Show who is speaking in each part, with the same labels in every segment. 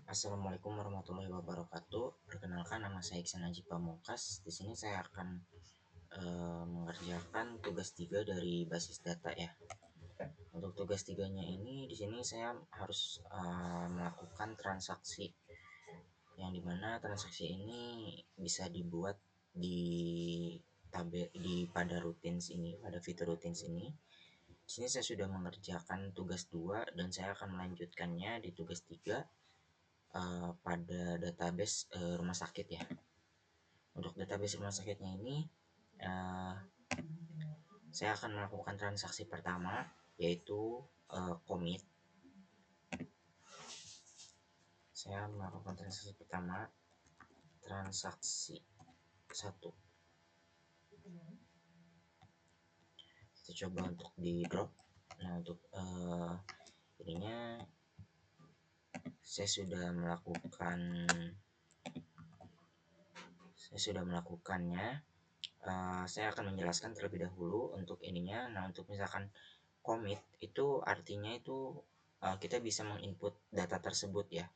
Speaker 1: Assalamualaikum warahmatullahi wabarakatuh. Perkenalkan, nama saya Iksan Najib Pamungkas. Di sini saya akan mengerjakan tugas 3 dari basis data ya. Untuk tugas 3-nya ini di sini saya harus melakukan transaksi, yang dimana transaksi ini bisa dibuat di pada routines ini, pada fitur routines ini. Di sini saya sudah mengerjakan tugas 2 dan saya akan melanjutkannya di tugas 3 pada database rumah sakit ya. Untuk database rumah sakitnya ini saya akan melakukan transaksi pertama, yaitu commit. Saya melakukan transaksi pertama, transaksi 1. Kita coba untuk di drop. Nah, untuk ininya saya sudah melakukannya. Saya akan menjelaskan terlebih dahulu untuk ininya. Nah, untuk misalkan commit itu artinya itu kita bisa menginput data tersebut ya,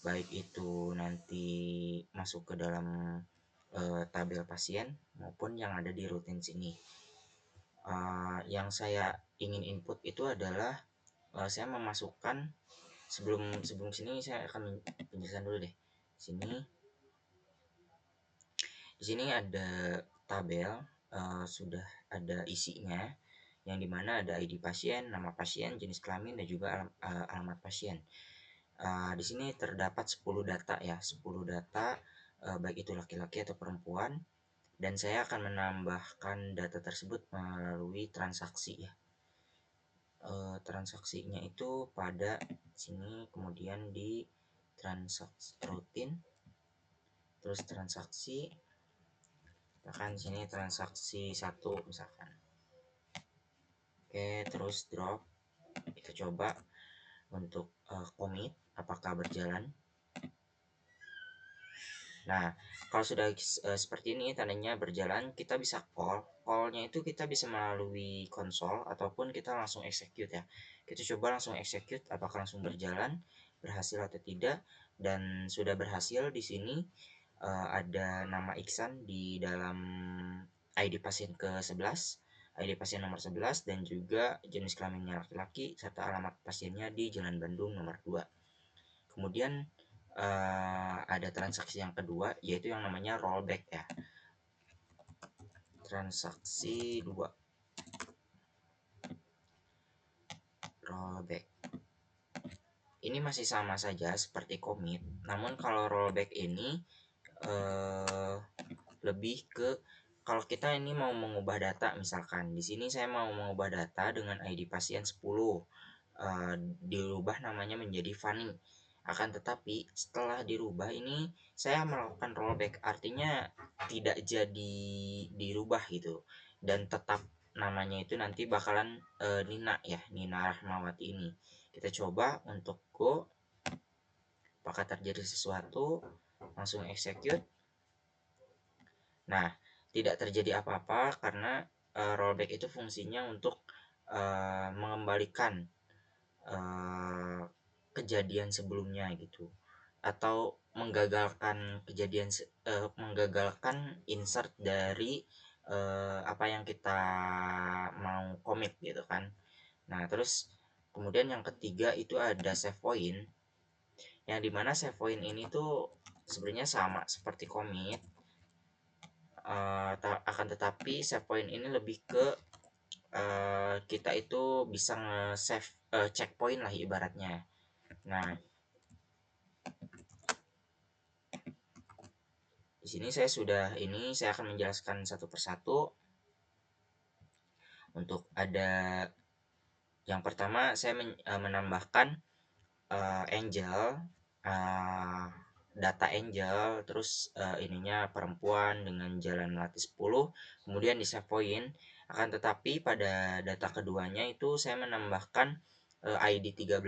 Speaker 1: baik itu nanti masuk ke dalam tabel pasien maupun yang ada di routines ini. Yang saya ingin input itu adalah saya memasukkan sebelum sini saya akan menjelaskan dulu deh. Di sini ada tabel, sudah ada isinya, yang dimana ada ID pasien, nama pasien, jenis kelamin, dan juga alamat pasien. Di sini terdapat 10 data ya, 10 data baik itu laki-laki atau perempuan, dan saya akan menambahkan data tersebut melalui transaksi ya. Transaksinya itu pada sini, kemudian di transaksi rutin, terus transaksi, misalkan sini transaksi 1 misalkan. Oke, terus drop. Kita coba untuk commit apakah berjalan. Nah, kalau sudah seperti ini tandanya berjalan, kita bisa callnya itu kita bisa melalui konsol ataupun kita langsung execute ya. Kita coba langsung execute apakah langsung berjalan, berhasil atau tidak. Dan sudah berhasil. Di sini ada nama Iksan di dalam ID pasien ke-11, ID pasien nomor 11, dan juga jenis kelaminnya laki-laki serta alamat pasiennya di Jalan Bandung nomor 2. Kemudian ada transaksi yang kedua, yaitu yang namanya rollback ya. Transaksi 2, rollback. Ini masih sama saja seperti commit, namun kalau rollback ini lebih ke kalau kita ini mau mengubah data, misalkan di sini saya mau mengubah data dengan ID pasien 10, dirubah namanya menjadi Fanny. Akan tetapi setelah dirubah ini saya melakukan rollback, artinya tidak jadi dirubah gitu, dan tetap namanya itu nanti bakalan Nina ya, Nina Rahmawati ini. Kita coba untuk go, apakah terjadi sesuatu, langsung execute. Nah, tidak terjadi apa-apa karena rollback itu fungsinya untuk mengembalikan kejadian sebelumnya gitu, atau menggagalkan insert dari apa yang kita mau commit gitu kan. Nah, terus kemudian yang ketiga itu ada save point, yang dimana save point ini tuh sebenarnya sama seperti commit, akan tetapi save point ini lebih ke kita itu bisa nge-save checkpoint lah ibaratnya. Nah, di sini saya akan menjelaskan satu persatu. Untuk ada yang pertama, saya menambahkan angel, data angel, terus ininya perempuan dengan jalan melati 10, kemudian di save point. Akan tetapi pada data keduanya itu saya menambahkan ID 13,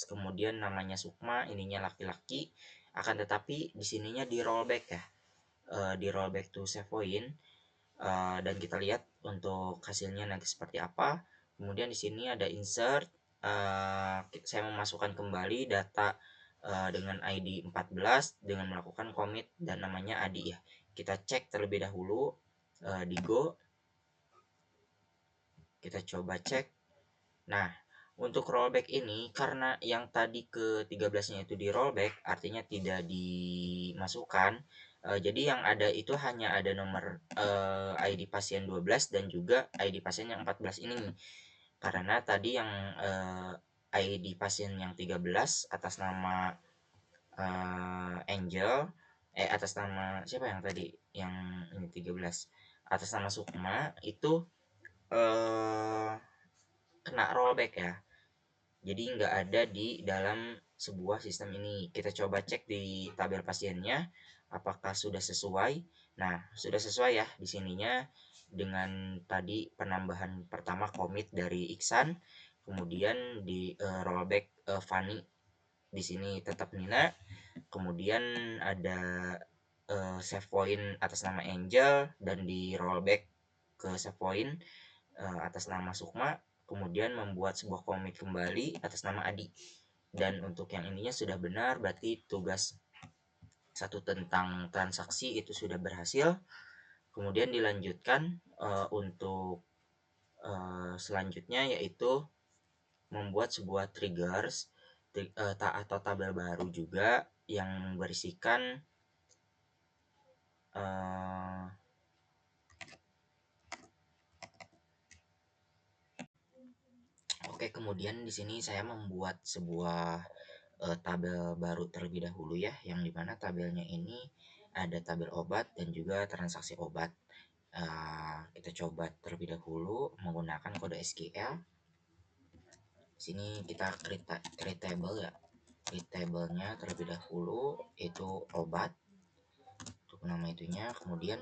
Speaker 1: kemudian namanya Sukma, ininya laki-laki. Akan tetapi di sininya di rollback ya, di rollback to save point, dan kita lihat untuk hasilnya nanti seperti apa. Kemudian di sini ada insert, saya memasukkan kembali data dengan ID 14 dengan melakukan commit dan namanya Adi ya. Kita cek terlebih dahulu di Go. Kita coba cek. Nah, untuk rollback ini karena yang tadi ke 13-nya itu di rollback artinya tidak dimasukkan. Jadi yang ada itu hanya ada nomor ID pasien 12 dan juga ID pasien yang 14 ini. Karena tadi yang ID pasien yang 13 atas nama Angel atas nama siapa yang tadi yang ini 13 atas nama Sukma itu kena rollback ya, jadi nggak ada di dalam sebuah sistem ini. Kita coba cek di tabel pasiennya apakah sudah sesuai. Nah, sudah sesuai ya di sininya dengan tadi penambahan pertama commit dari Iksan, kemudian di rollback Fanny di sini tetap Nina, kemudian ada save point atas nama Angel dan di rollback ke save point atas nama Sukma, kemudian membuat sebuah komit kembali atas nama Adi. Dan untuk yang ininya sudah benar, berarti tugas satu tentang transaksi itu sudah berhasil. Kemudian dilanjutkan untuk selanjutnya yaitu membuat sebuah triggers atau tabel baru juga yang berisikan Oke, kemudian di sini saya membuat sebuah tabel baru terlebih dahulu ya, yang dimana tabelnya ini ada tabel obat dan juga transaksi obat. Kita coba terlebih dahulu menggunakan kode SQL. Sini kita create table ya, create tablenya terlebih dahulu itu obat untuk nama itunya. Kemudian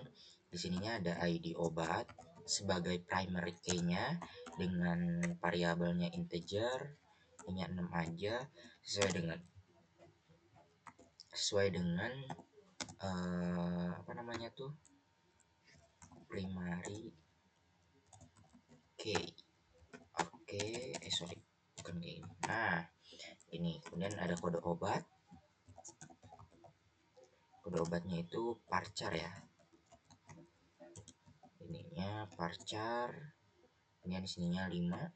Speaker 1: di sininya ada ID obat sebagai primary key-nya dengan variabelnya integer, hanya 6 aja sesuai dengan apa namanya tuh, primary key. Oke, sorry, bukan key. Nah, ini kemudian ada kode obat. Kode obatnya itu parchar ya. Ininya parchar. Ini di sininya 5.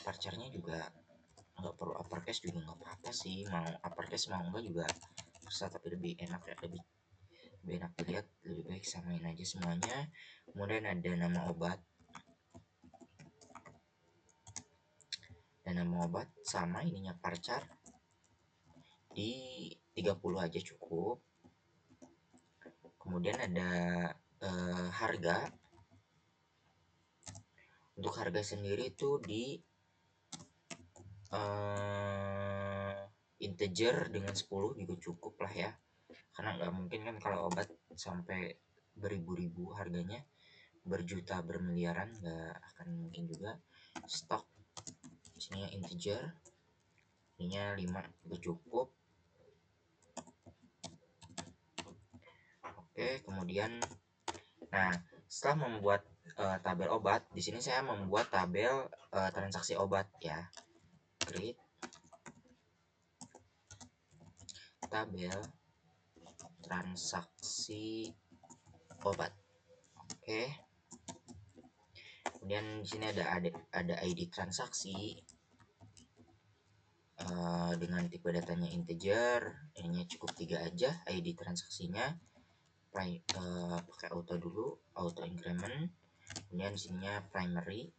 Speaker 1: Parcharnya juga nggak perlu uppercase juga nggak apa-apa sih, mau uppercase mau enggak juga bisa, tapi lebih enak ya, lebih enak dilihat, lebih baik samain aja semuanya. Kemudian ada nama obat dan nama obat sama ininya parchar di 30 aja cukup. Kemudian ada harga. Untuk harga sendiri itu di integer dengan 10 juga cukup lah ya, karena nggak mungkin kan kalau obat sampai beribu-ribu harganya, berjuta bermiliaran, nggak akan mungkin juga. Stok sini integer, ininya 5 itu cukup. Oke, kemudian nah setelah membuat tabel obat, di sini saya membuat tabel transaksi obat ya. Create tabel transaksi obat. Oke. Kemudian di sini ada ID transaksi dengan tipe datanya integer, ininya cukup 3 aja ID transaksinya. Pakai auto dulu, auto increment. Kemudian di sininya primary.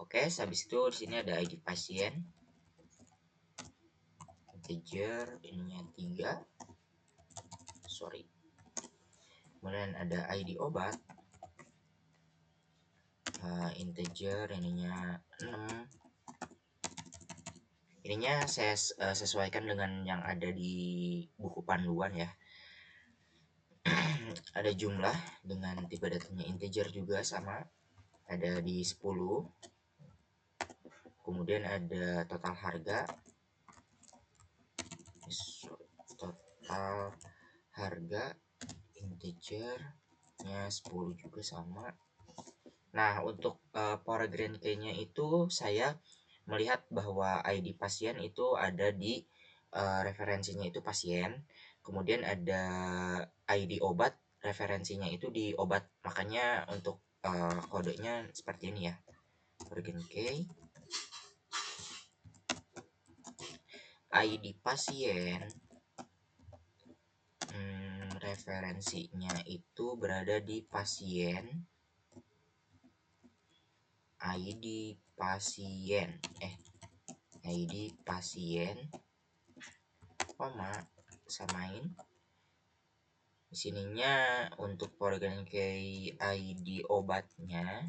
Speaker 1: Oke, habis itu di sini ada ID pasien integer, ininya 3. Sorry. Kemudian ada ID obat integer, ininya 6. Ininya saya sesuaikan dengan yang ada di buku panduan ya. Ada jumlah dengan tipe datanya integer juga sama, ada di 10. Kemudian ada total harga, total harga integernya 10 juga sama. Nah, untuk Power Grand Key-nya itu saya melihat bahwa ID pasien itu ada di referensinya itu pasien, kemudian ada ID obat, referensinya itu di obat. Makanya untuk kodenya seperti ini ya. Power Grand Key, ID pasien, referensinya itu berada di pasien, ID pasien, ID pasien, koma, samain. Di sininya untuk Polygon Key ID obatnya,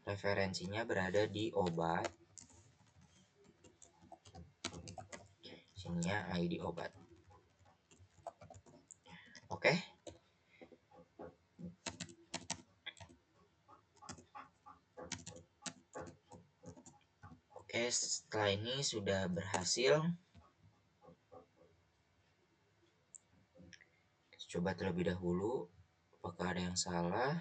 Speaker 1: referensinya berada di obat. Sininya ID obat. Oke. Oke, setelah ini sudah berhasil. Coba terlebih dahulu apakah ada yang salah.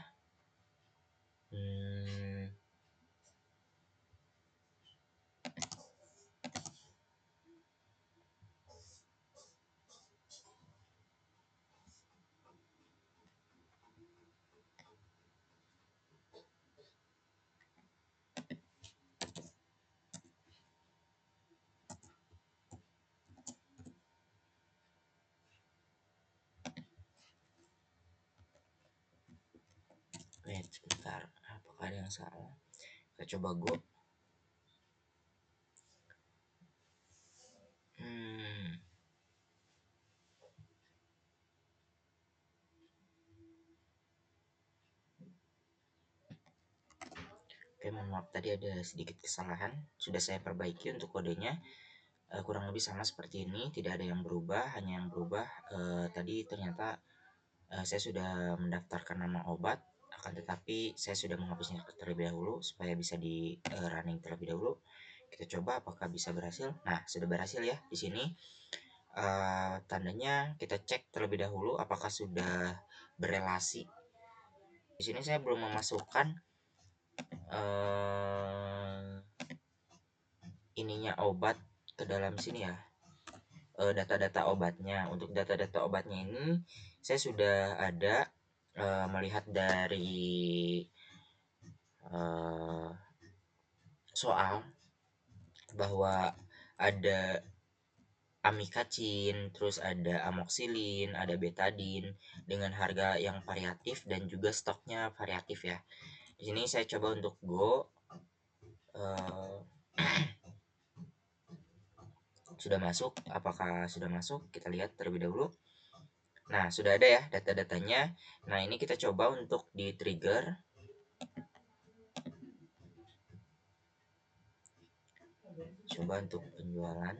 Speaker 1: Wait, sebentar, apakah ada yang salah? Kita coba go. Oke, mohon maaf tadi ada sedikit kesalahan. Sudah saya perbaiki untuk kodenya. Kurang lebih sama seperti ini, tidak ada yang berubah. Hanya yang berubah tadi ternyata saya sudah mendaftarkan nama obat, akan tetapi saya sudah menghapusnya terlebih dahulu supaya bisa di running terlebih dahulu. Kita coba apakah bisa berhasil. Nah, sudah berhasil ya. Di sini tandanya kita cek terlebih dahulu apakah sudah berelasi. Di sini saya belum memasukkan ininya obat ke dalam sini ya, data-data obatnya. Untuk data-data obatnya ini saya sudah ada melihat dari soal bahwa ada amikacin, terus ada amoxilin, ada betadine dengan harga yang variatif dan juga stoknya variatif ya. Di sini saya coba untuk go. Sudah masuk, apakah sudah masuk? Kita lihat terlebih dahulu. Nah, sudah ada ya data-datanya. Nah, ini kita coba untuk di trigger. Coba untuk penjualan.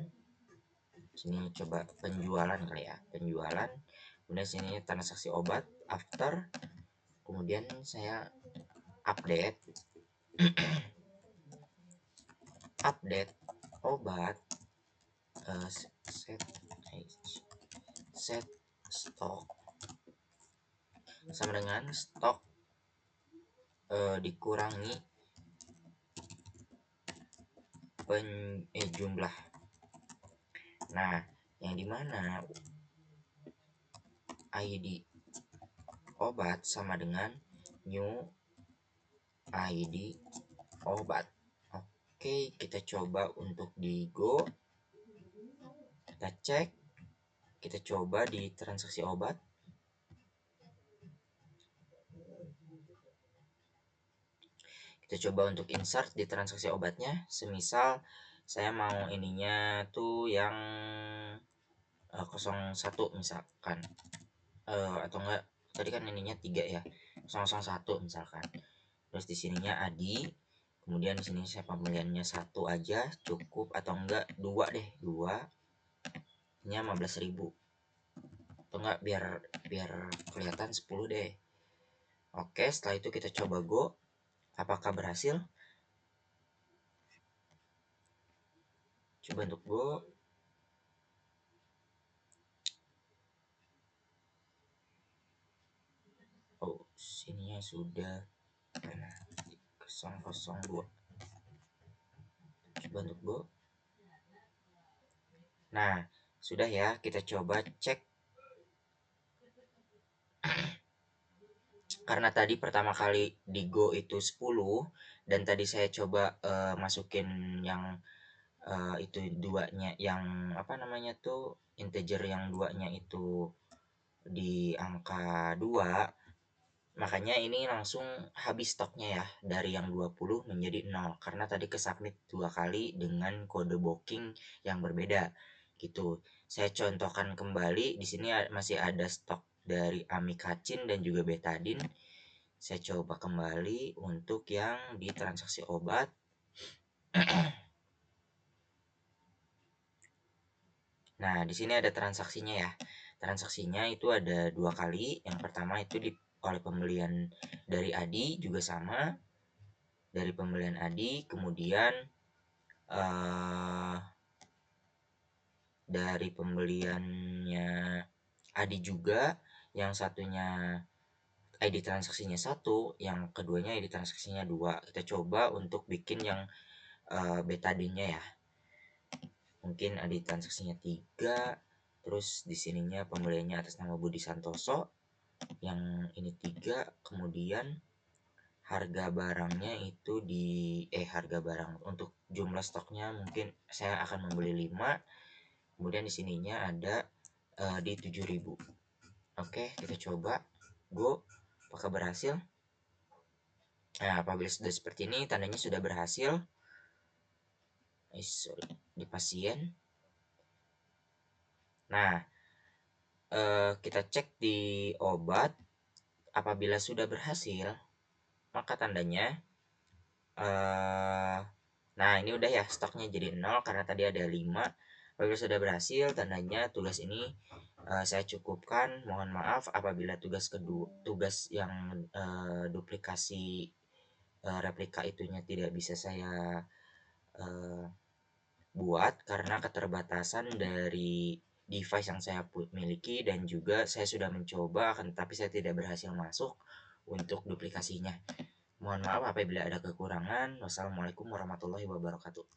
Speaker 1: Sini coba penjualan kali ya, penjualan. Kemudian sini transaksi obat after. Kemudian saya update. Update obat set stok sama dengan stok dikurangi jumlah. Nah, yang dimana ID obat sama dengan new ID obat. Oke, kita coba untuk di go. Kita cek. Kita coba di transaksi obat. Kita coba untuk insert di transaksi obatnya. Semisal saya mau ininya tuh yang 01 misalkan. Atau enggak, tadi kan ininya 3 ya. 001 misalkan. Terus di sininya Adi. Kemudian di sini saya pembeliannya 1 aja cukup, atau enggak 2 deh, 2 nya 15.000. Atau enggak biar kelihatan 10 deh. Oke, setelah itu kita coba go. Apakah berhasil? Coba untuk go. Oh, sininya sudah 002 coba untuk Go. Nah, sudah ya, kita coba cek. Karena tadi pertama kali di Go itu 10 dan tadi saya coba masukin yang itu duanya, yang apa namanya tuh, integer yang duanya itu di angka 2, makanya ini langsung habis stoknya ya, dari yang 20 menjadi 0 karena tadi kesubmit 2 kali dengan kode booking yang berbeda gitu. Saya contohkan kembali, di sini masih ada stok dari amikacin dan juga betadine. Saya coba kembali untuk yang di transaksi obat. Nah, di sini ada transaksinya ya. Transaksinya itu ada 2 kali. Yang pertama itu oleh pembelian dari Adi juga sama. Dari pembelian Adi, kemudian dari pembeliannya Adi juga, yang satunya ID transaksinya 1, yang keduanya ID transaksinya 2. Kita coba untuk bikin yang betadine-nya ya. Mungkin ID transaksinya 3, terus di sininya pembeliannya atas nama Budi Santoso, yang ini 3, kemudian harga barangnya itu di harga barang untuk jumlah stoknya mungkin saya akan membeli 5, kemudian di sininya ada di 7.000. Oke, kita coba Go, apakah berhasil. Nah, apabila sudah seperti ini tandanya sudah berhasil. Di pasien. Nah, kita cek di obat. Apabila sudah berhasil, maka tandanya nah ini udah ya, stoknya jadi 0 karena tadi ada 5. Apabila sudah berhasil, tandanya tugas ini saya cukupkan. Mohon maaf apabila tugas yang duplikasi replika itunya tidak bisa saya buat karena keterbatasan dari device yang saya miliki, dan juga saya sudah mencoba akan tetapi saya tidak berhasil masuk untuk duplikasinya. Mohon maaf apabila ada kekurangan. Wassalamualaikum warahmatullahi wabarakatuh.